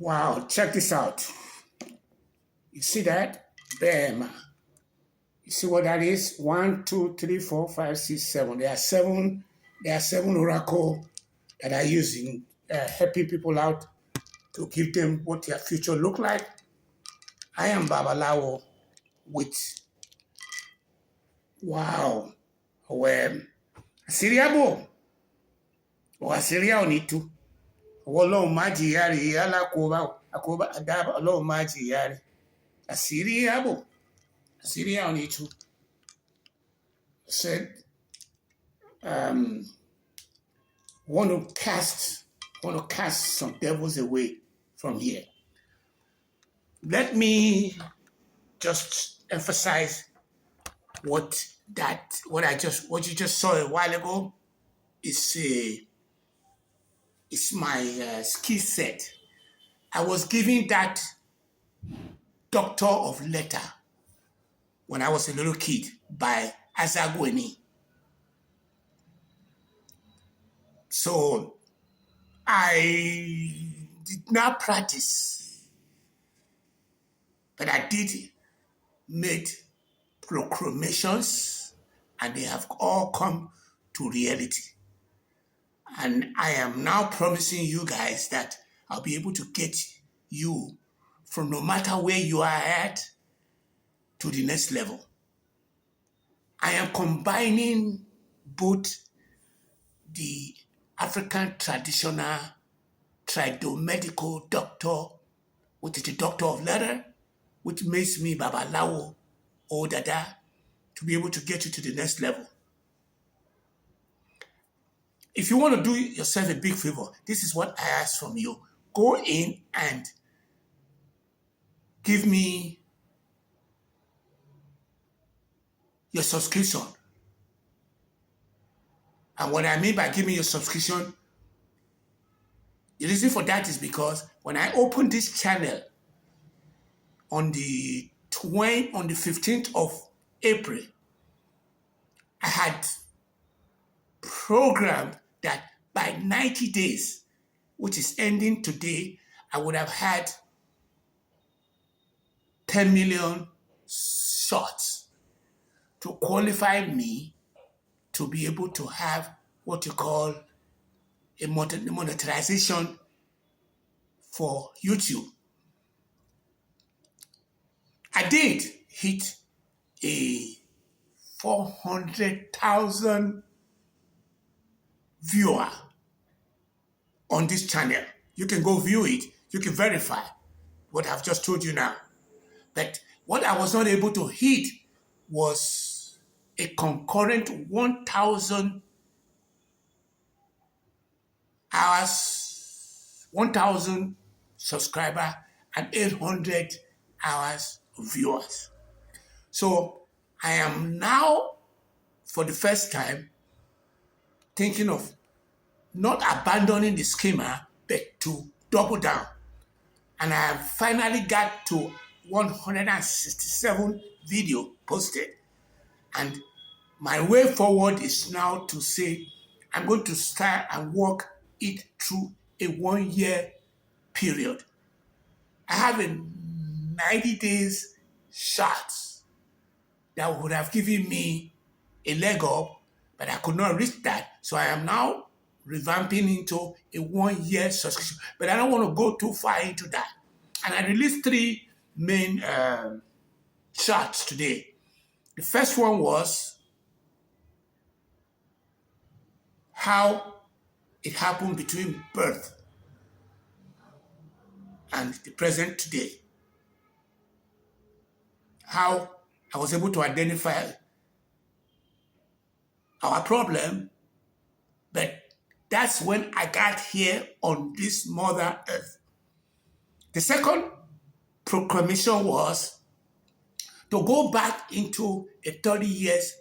Wow, check this out. You see that? Bam. You see what that is? 1, 2, 3, 4, 5, 6, 7. There are seven. There are seven oracle that are using helping people out to give them what their future look like. I am Babalawo with wow. Well, Asiriabo or Asiria Onitu. Wolo maji yari yala akoba adaba olo maji yari. Asiriabo. Asiria Onitu said um want to cast some devils away from here. Let me just emphasize what you just saw a while ago is my skill set. I was given that doctor of letter when I was a little kid by Azagweni. So I did not practice, but I did made proclamations, and they have all come to reality. And I am now promising you guys that I'll be able to get you from no matter where you are at to the next level. I am combining both the African traditional tridomedical doctor, which is the doctor of letter, which makes me Babalawo or Dada, to be able to get you to the next level. If you want to do yourself a big favor, this is what I ask from you. Go in and give me your subscription. And what I mean by giving your subscription, the reason for that is because when I opened this channel on the 15th of April, I had programmed that by 90 days, which is ending today, I would have had 10 million shots to qualify me to be able to have what you call a monetization for YouTube. I did hit a 400,000 viewer on this channel. You can go view it. You can verify what I've just told you now. But what I was not able to hit was a concurrent 1,000 hours, 1,000 subscriber and 800 hours of viewers. So I am now, for the first time, thinking of not abandoning the schema, but to double down. And I have finally got to 167 video posted. And my way forward is now to say, I'm going to start and work it through a 1-year period. I have a 90 days shots that would have given me a leg up, but I could not reach that. So I am now revamping into a 1-year subscription. But I don't want to go too far into that. And I released 3 main shots today. The first one was how it happened between birth and the present today. How I was able to identify our problem, but that's when I got here on this Mother Earth. The second proclamation was to go back into a 30 years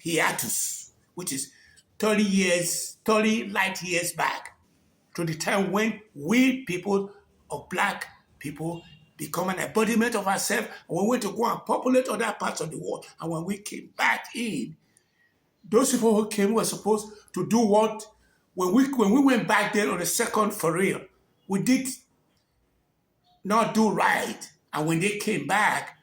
hiatus, which is 30 light years back to the time when we people of black people become an embodiment of ourselves, and we went to go and populate other parts of the world. And when we came back in, those people who came were supposed to do what? When we went back there on the second for real, we did not do right. And when they came back,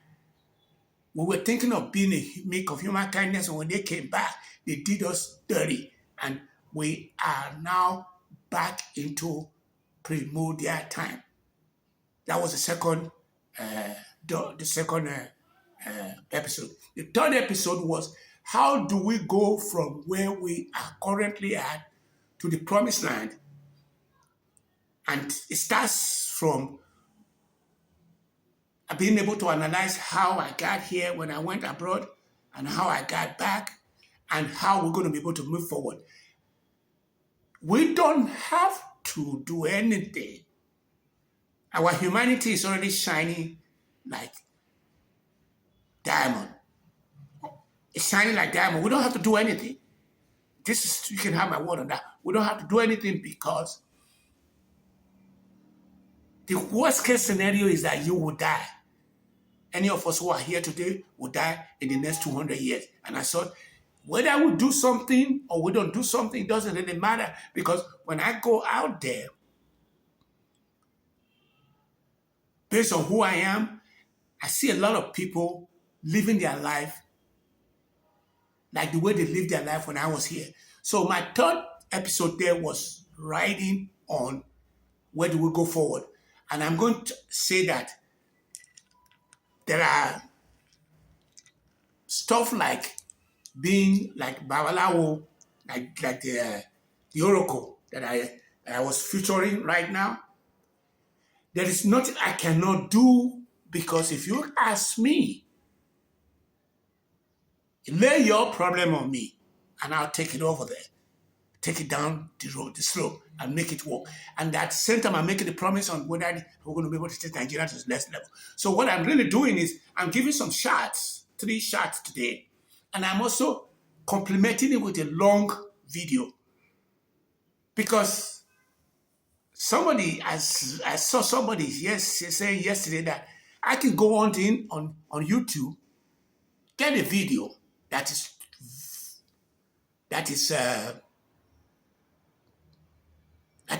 we were thinking of being a make of human kindness. And when they came back, they did us dirty. And we are now back into primordial time. That was the second, episode. The third episode was how do we go from where we are currently at to the promised land? And it starts from being able to analyze how I got here when I went abroad and how I got back and how we're going to be able to move forward. We don't have to do anything. Our humanity is already shining like diamond. It's shining like diamond. We don't have to do anything. You can have my word on that. We don't have to do anything because the worst case scenario is that you will die. Any of us who are here today will die in the next 200 years. And I thought, whether we do something or we don't do something, it doesn't really matter because when I go out there, based on who I am, I see a lot of people living their life like the way they lived their life when I was here. So my third episode there was riding on where do we go forward. And I'm going to say that there are stuff like being like Babalawo, like the Oracle that I was featuring right now. There is nothing I cannot do because if you ask me, lay your problem on me and I'll take it over there. Take it down the road, the slope, and make it work. And at the same time, I'm making the promise on whether we're going to be able to take Nigeria to the next level. So what I'm really doing is I'm giving some shots, 3 shots today. And I'm also complementing it with a long video. Because I saw somebody saying yesterday that I can go on YouTube, get a video that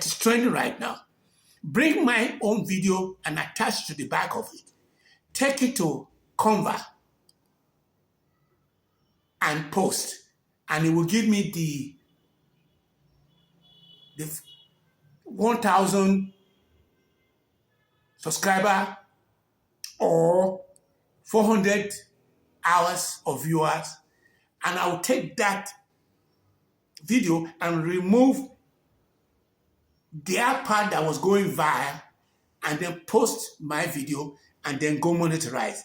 is trending right now. Bring my own video and attach to the back of it. Take it to Canva and post. And it will give me the 1,000 subscriber or 400 hours of viewers. And I will take that video and remove their part that was going viral and then post my video and then go monetize.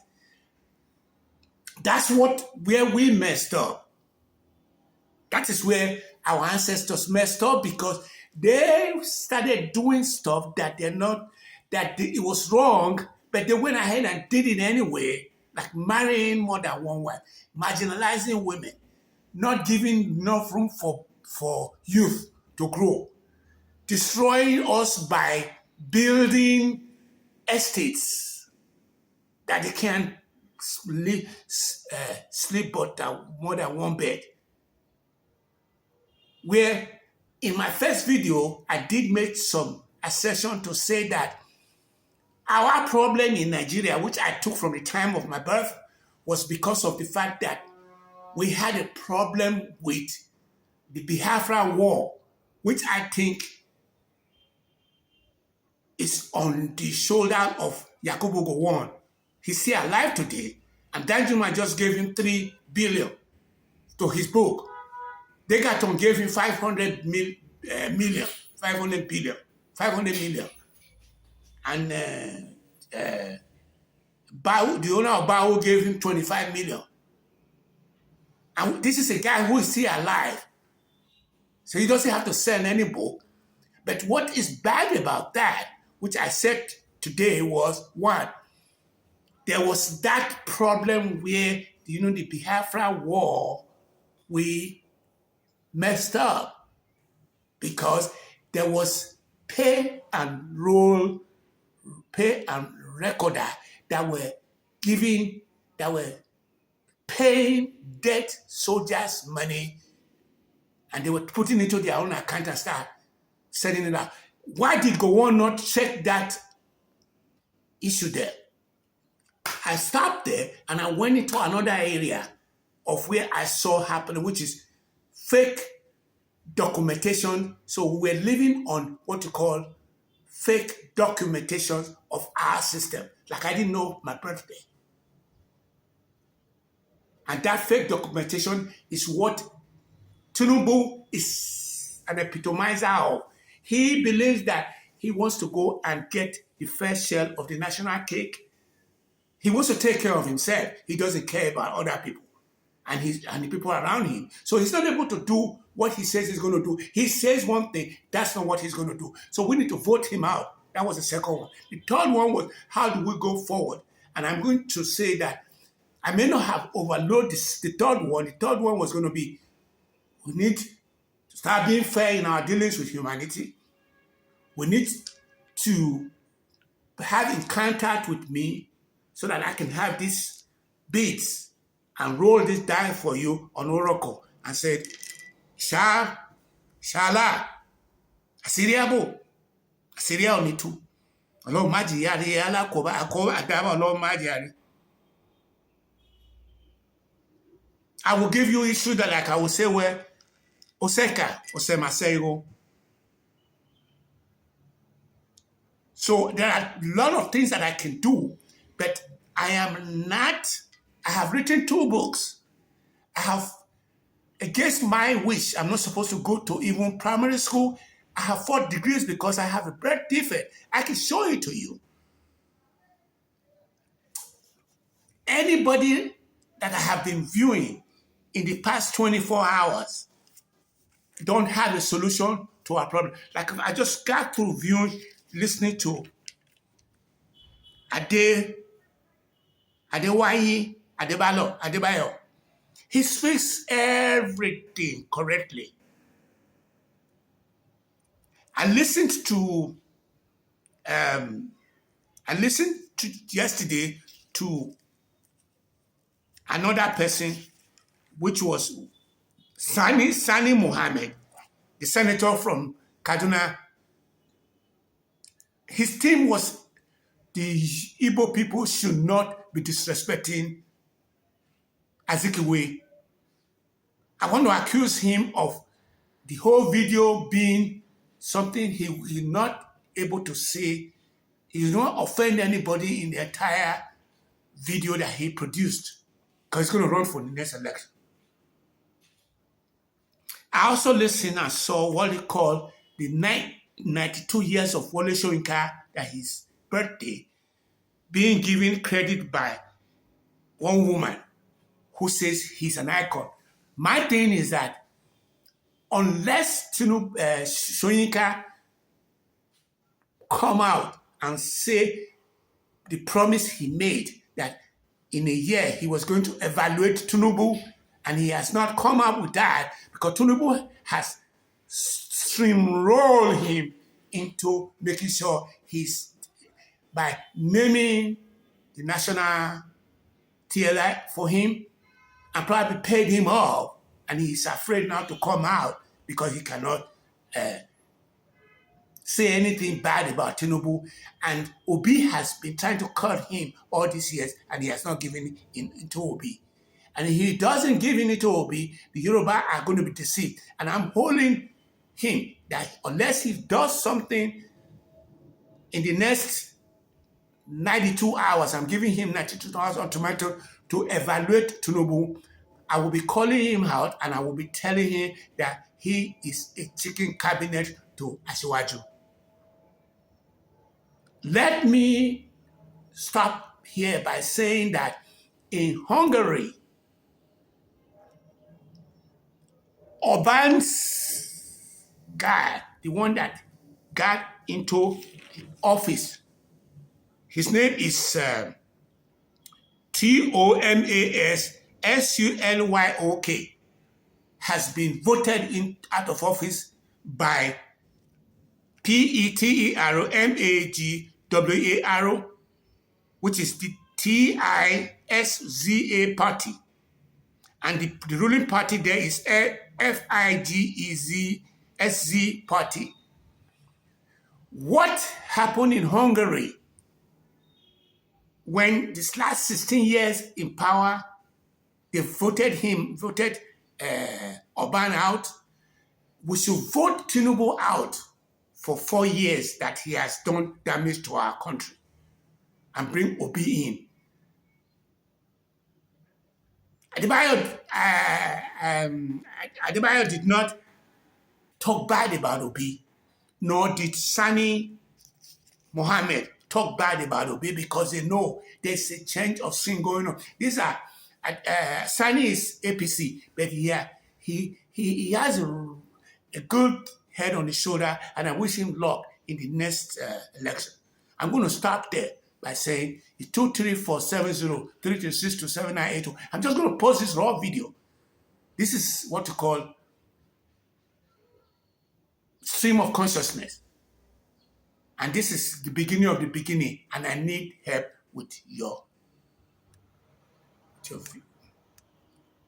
That's where we messed up. That is where our ancestors messed up because they started doing stuff that it was wrong, but they went ahead and did it anyway, like marrying more than one wife, marginalizing women, not giving enough room for youth to grow, destroying us by building estates that they can't sleep but more than one bed. Where in my first video, I did make some assertion to say that our problem in Nigeria, which I took from the time of my birth, was because of the fact that we had a problem with the Biafra war, which I think is on the shoulder of Yakubu Gowon. He's still alive today, and Danjuma just gave him 3 billion to his book. Degaton gave him 500 million. And the owner of Bao gave him 25 million. And this is a guy who is still alive. So he doesn't have to sell any book. But what is bad about that, which I said today, was one, there was that problem where, the Biafra war, we messed up because there was pay and recorder that were paying dead soldiers money and they were putting it into their own account and start sending it out. Why did Gowon not check that issue there. I stopped there and I went into another area of where I saw happening, which is fake documentation. So we're living on what you call fake documentation of our system. Like I didn't know my birthday. And that fake documentation is what Tinubu is an epitomizer of. He believes that he wants to go and get the first shell of the national cake. He wants to take care of himself. He doesn't care about other people and the people around him. So he's not able to do what he says he's going to do. He says one thing, that's not what he's going to do. So we need to vote him out. That was the second one. The third one was, how do we go forward? And I'm going to say that I may not have overloaded the third one. The third one was going to be, we need to start being fair in our dealings with humanity. We need to have in contact with me so that I can have these beats and roll this die for you on Oracle and said, Shala, Assyria only two. Along Magiari, Ala Koba, Akoba, Adaba, along Magiari. I will give you issue that like I will say where Oseka, Osemasego. So there are a lot of things that I can do, but I have written 2 books. I have, against my wish, I'm not supposed to go to even primary school. I have 4 degrees because I have a birth defect. I can show it to you. Anybody that I have been viewing in the past 24 hours don't have a solution to our problem. Like I just got through viewing, listening to Adebayo. He speaks everything correctly. I listened to yesterday to another person, which was Sani Mohammed, the senator from Kaduna. His team was, the Igbo people should not be disrespecting Azikiwe. I want to accuse him of the whole video being something he's not able to say. He did not offend anybody in the entire video that he produced because he's going to run for the next election. I also listened and saw what they call the 92 years of Wole Soyinka, that his birthday, being given credit by one woman who says he's an icon. My thing is that unless Soyinka come out and say the promise he made that in a year he was going to evaluate Tinubu, and he has not come up with that because Tinubu has streamrolled him into making sure he's, by naming the national TLI for him and probably paid him off, and he's afraid now to come out because he cannot say anything bad about Tinubu. And Obi has been trying to cut him all these years, and he has not given it to Obi. And if he doesn't give it to Obi, the Yoruba are going to be deceived. And I'm holding him that unless he does something in the next 92 hours, I'm giving him 92 hours ultimatum to evaluate Tinubu. I will be calling him out and I will be telling him that he is a chicken cabinet to Asiwaju. Let me stop here by saying that in Hungary, Orban's guy, the one that got into office, his name is Tomas Sulyok, has been voted out of office by Petermagwar, which is the TISZA party. And the ruling party there is FIGEZSZ party. What happened in Hungary when this last 16 years in power, they voted Oban out. We should vote Tinubu out for 4 years that he has done damage to our country and bring Obi in. Adebayo did not talk bad about Obi, nor did Sani Mohammed talk bad about Obi, because they know there's a change of scene going on. These are Sani is APC, but he has a good head on his shoulder, and I wish him luck in the next election. I'm going to stop there by saying it's 23470-336-2982. I'm just going to post this raw video. This is what you call stream of consciousness. And this is the beginning of the beginning, and I need help with your